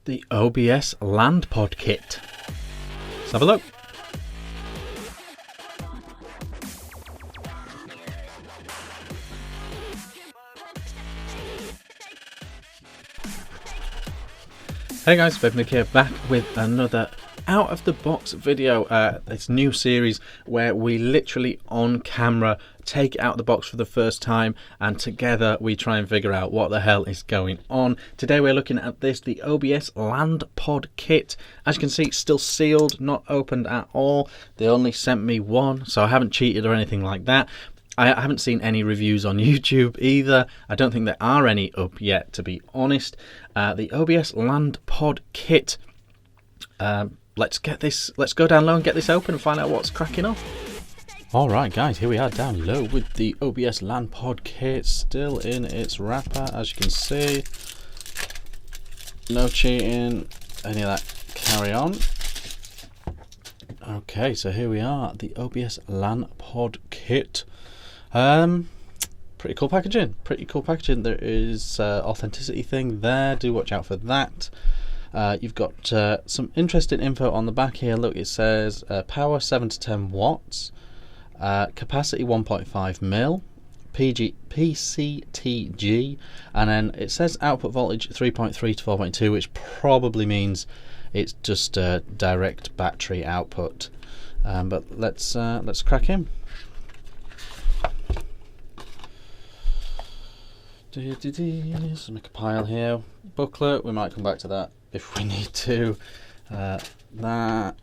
the OBS Land Pod Kit. Let's have a look. Hey guys, Vick here, back with another out of the box video. This new series where we literally on camera take it out of the box for the first time, and together we try and figure out what the hell is going on. Today we're looking at the OBS Land Pod Kit. As you can see, it's still sealed, not opened at all. They only sent me one, so I haven't cheated or anything like that. I haven't seen any reviews on YouTube either. I don't think there are any up yet, to be honest. The OBS Land Pod Kit. Let's go down low and get this open and find out what's cracking off. Alright guys, here we are down low with the OBS Land Pod Kit, still in its wrapper, as you can see. No cheating, any of that carry on. Okay, so here we are, the OBS Land Pod Kit. Pretty cool packaging. There is authenticity thing there. Do watch out for that. You've got some interesting info on the back here. Look, it says power 7 to 10 watts, capacity 1.5 mil, PCTG, and then it says output voltage 3.3 to 4.2, which probably means it's just direct battery output. But let's crack in. Let's make a pile here. Booklet, we might come back to that if we need to. That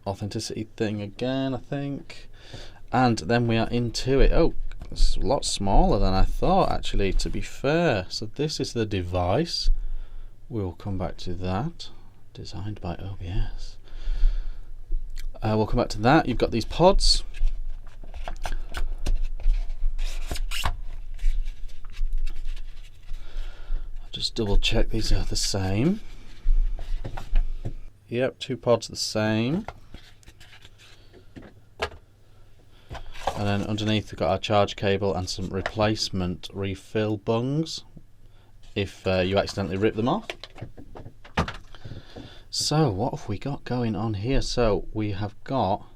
authenticity thing again, I think. And then we are into it. Oh, it's a lot smaller than I thought, actually, to be fair. So this is the device. We'll come back to that. Designed by OBS. We'll come back to that. You've got these pods. Just double check these are the same. Yep, two pods the same. And then underneath we've got our charge cable and some replacement refill bungs if you accidentally rip them off. So what have we got going on here? So we have got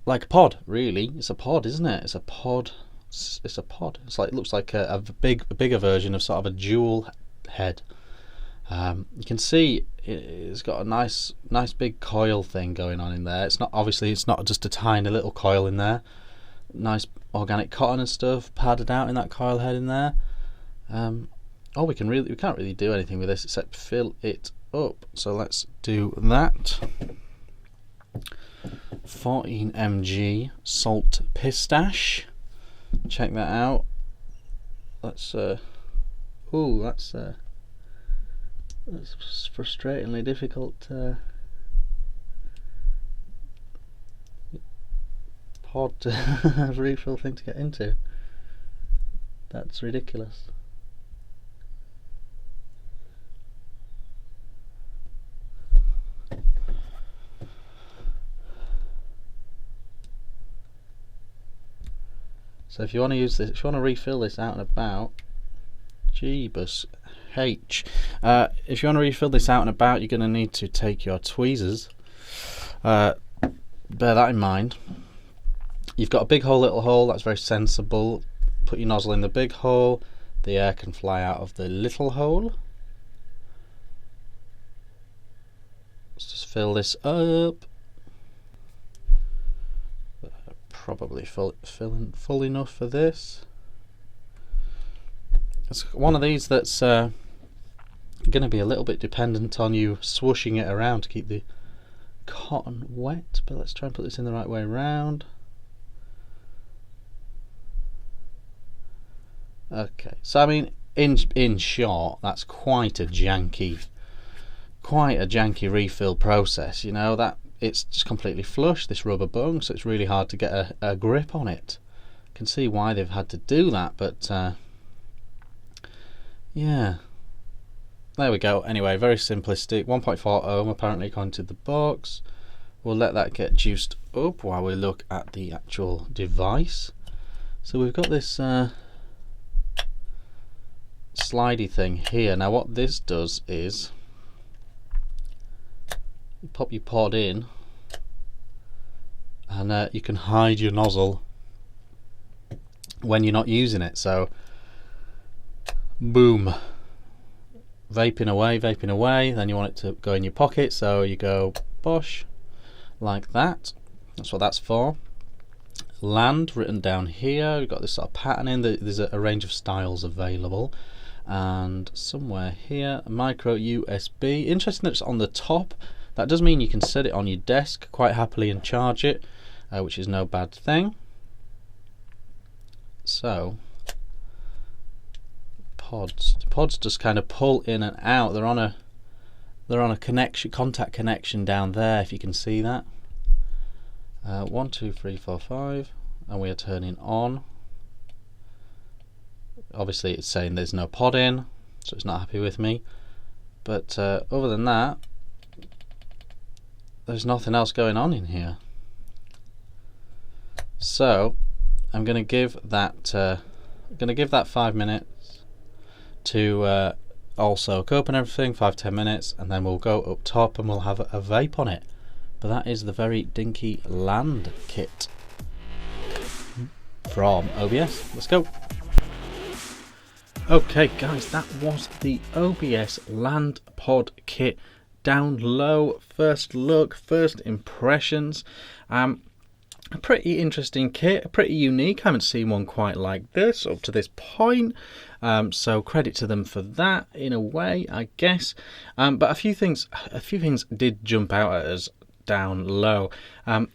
like a pod, really. It's a pod, isn't it? It's a pod. It's like, it looks like a bigger version of sort of a dual head. You can see it's got a nice big coil thing going on in there. It's not just a tiny little coil in there. Nice organic cotton and stuff padded out in that coil head in there. We can't really do anything with this except fill it up. So let's do that. 14 mg salt pistache. Check that out. That's frustratingly difficult pod refill thing to get into. That's ridiculous. So if you want to use this, if you want to refill this out and about, Jeebus H. If you want to refill this out and about, you're going to need to take your tweezers. Bear that in mind. You've got a big hole, little hole. That's very sensible. Put your nozzle in the big hole. The air can fly out of the little hole. Let's just fill this up. Probably full enough for this. It's one of these that's going to be a little bit dependent on you swooshing it around to keep the cotton wet, but let's try and put this in the right way around. Okay, so I mean, in short, that's quite a janky refill process. You know that. It's just completely flush, this rubber bung, so it's really hard to get a grip on it. You can see why they've had to do that, but yeah, there we go. Anyway, very simplistic. 1.4 ohm apparently according to the box. We'll let that get juiced up while we look at the actual device. So we've got this slidey thing here. Now what this does is you pop your pod in, and you can hide your nozzle when you're not using it. So boom, vaping away, then you want it to go in your pocket, so you go bosh like that. That's what that's for. Land written down here. We've got this sort of pattern in. There's a range of styles available, and somewhere here micro USB. Interesting that it's on the top. That does mean you can set it on your desk quite happily and charge it, which is no bad thing. So pods just kind of pull in and out. They're on a contact connection down there, if you can see that. 1 2 3 4 5, and we are turning on. Obviously it's saying there's no pod in, so it's not happy with me, but other than that there's nothing else going on in here. So I'm going to give that 5 minutes to all soak up and everything, 5-10 minutes, and then we'll go up top and we'll have a vape on it. But that is the very dinky Land kit from OBS. Let's go. Okay guys, that was the OBS Land Pod Kit. Down low, first look, first impressions. A pretty interesting kit, pretty unique. I haven't seen one quite like this up to this point, so credit to them for that in a way, I guess. But a few things did jump out at us down low.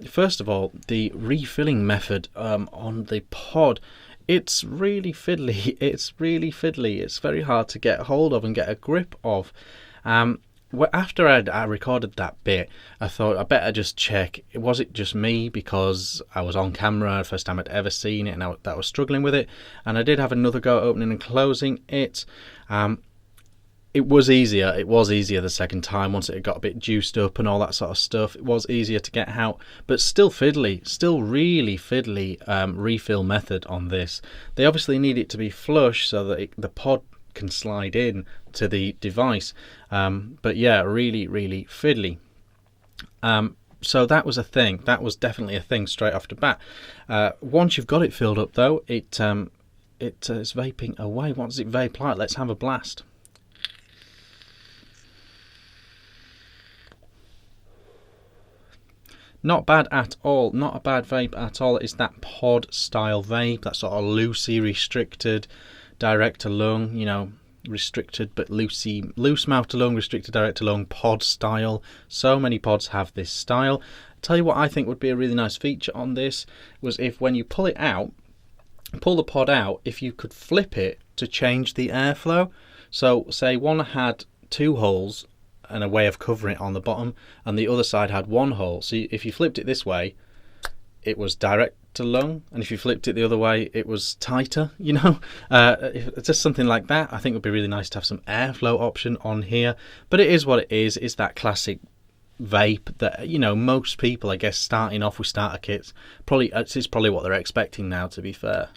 First of all, the refilling method on the pod. It's really fiddly. It's very hard to get hold of and get a grip of. After I recorded that bit, I thought I better just check, was it just me because I was on camera, first time I'd ever seen it, and I was struggling with it. And I did have another go at opening and closing it. It was easier the second time, once it got a bit juiced up and all that sort of stuff. It was easier to get out, but still fiddly, still really fiddly refill method on this. They obviously need it to be flush so that the pod can slide in to the device, but yeah, really fiddly. So that was a thing. That was definitely a thing straight off the bat. Once you've got it filled up though, it's vaping away. What does it vape like? Let's have a blast. Not bad at all, not a bad vape at all. It's that pod style vape, that sort of loosey restricted, direct to lung, you know, restricted but loose mouth to lung, restricted direct to lung pod style. So many pods have this style. Tell you what I think would be a really nice feature on this was if when you pull it out, pull the pod out, if you could flip it to change the airflow. So say one had 2 holes and a way of covering it on the bottom, and the other side had 1 hole. So if you flipped it this way, it was direct to lung, and if you flipped it the other way, it was tighter, you know. If just something like that, I think it would be really nice to have some airflow option on here. But it is what it is. It's that classic vape that, you know, most people, I guess, starting off with starter kits, it's probably what they're expecting now, to be fair.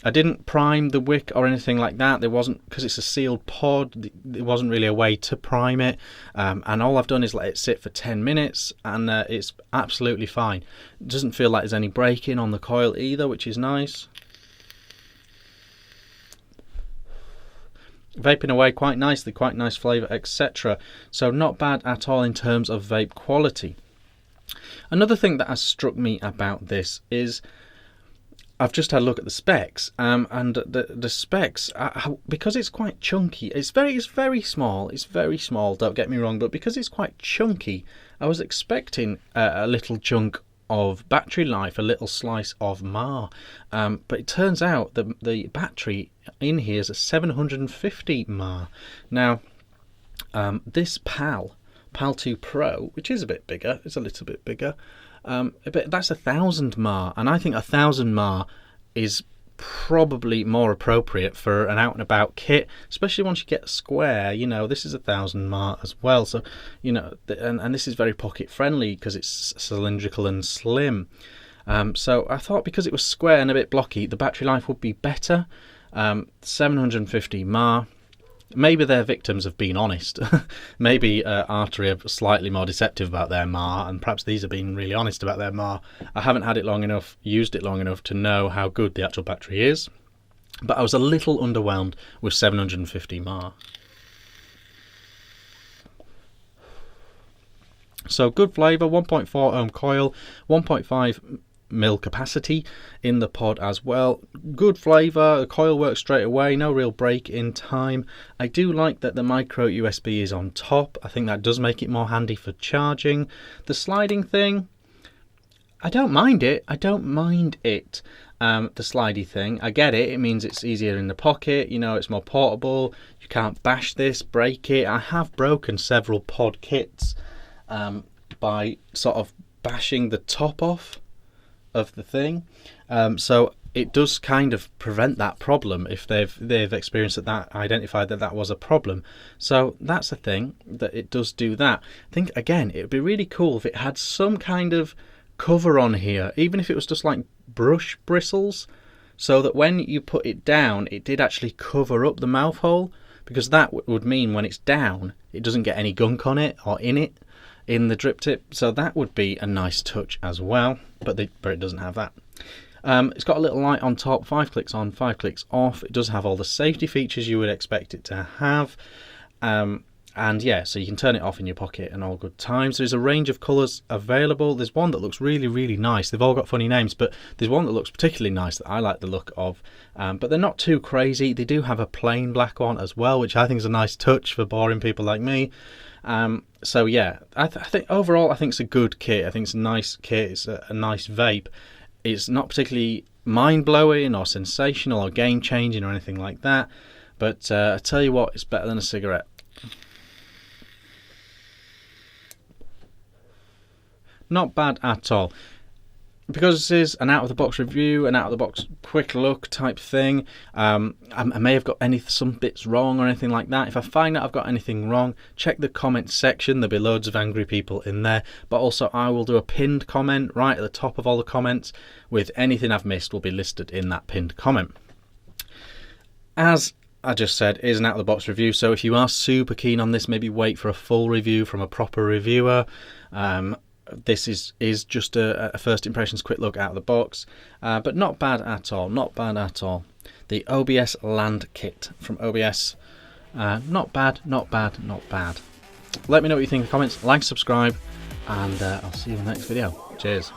I didn't prime the wick or anything like that. There wasn't, because it's a sealed pod, there wasn't really a way to prime it. And all I've done is let it sit for 10 minutes and it's absolutely fine. It doesn't feel like there's any breaking on the coil either, which is nice. Vaping away quite nicely, quite nice flavour, etc. So not bad at all in terms of vape quality. Another thing that has struck me about this is I've just had a look at the specs, and the specs, because it's quite chunky, it's very small, don't get me wrong, but because it's quite chunky, I was expecting a little chunk of battery life, a little slice of mAh, but it turns out that the battery in here is a 750 mAh. Now, this PAL 2 Pro, which is a bit bigger, it's a little bit bigger, but that's 1000 mAh, and I think 1000 mAh is probably more appropriate for an out and about kit, especially once you get a square. You know, this is 1000 mAh as well, so you know, and this is very pocket friendly because it's cylindrical and slim. So I thought because it was square and a bit blocky, the battery life would be better. 750 mAh. Maybe their victims have been honest. Maybe Artery are slightly more deceptive about their mAh, and perhaps these have been really honest about their mAh. I haven't had it long enough, used it long enough to know how good the actual battery is, but I was a little underwhelmed with 750 mAh. So good flavour, 1.4 ohm coil, 1.5 mil capacity in the pod as well. Good flavour, the coil works straight away, no real break in time. I do like that the micro USB is on top. I think that does make it more handy for charging. The sliding thing, I don't mind it. The slidey thing, I get it. It means it's easier in the pocket, you know, it's more portable. You can't bash this, break it. I have broken several pod kits by sort of bashing the top off of the thing, so it does kind of prevent that problem if they've experienced that, identified that was a problem. So that's the thing, that it does do that. I think again it would be really cool if it had some kind of cover on here, even if it was just like brush bristles, so that when you put it down it did actually cover up the mouth hole, because that would mean when it's down it doesn't get any gunk on it or in the drip tip. So that would be a nice touch as well, but it doesn't have that. It's got a little light on top, 5 clicks on, 5 clicks off. It does have all the safety features you would expect it to have, and yeah, so you can turn it off in your pocket and all good times. There's a range of colours available. There's one that looks really, really nice. They've all got funny names, but there's one that looks particularly nice that I like the look of, but they're not too crazy. They do have a plain black one as well, which I think is a nice touch for boring people like me. So yeah, I think overall I think it's a good kit. I think it's a nice kit. It's a nice vape. It's not particularly mind-blowing or sensational or game-changing or anything like that, but I tell you what, it's better than a cigarette. Not bad at all. Because this is an out-of-the-box review, an out-of-the-box quick look type thing, I may have got some bits wrong or anything like that. If I find that I've got anything wrong, check the comments section. There'll be loads of angry people in there. But also I will do a pinned comment right at the top of all the comments with anything I've missed will be listed in that pinned comment. As I just said, it is an out-of-the-box review, so if you are super keen on this, maybe wait for a full review from a proper reviewer. This is just a first impressions quick look out of the box, but not bad at all, not bad at all. The OBS Land Kit from OBS, not bad, not bad, not bad. Let me know what you think in the comments, like, subscribe, and I'll see you in the next video. Cheers.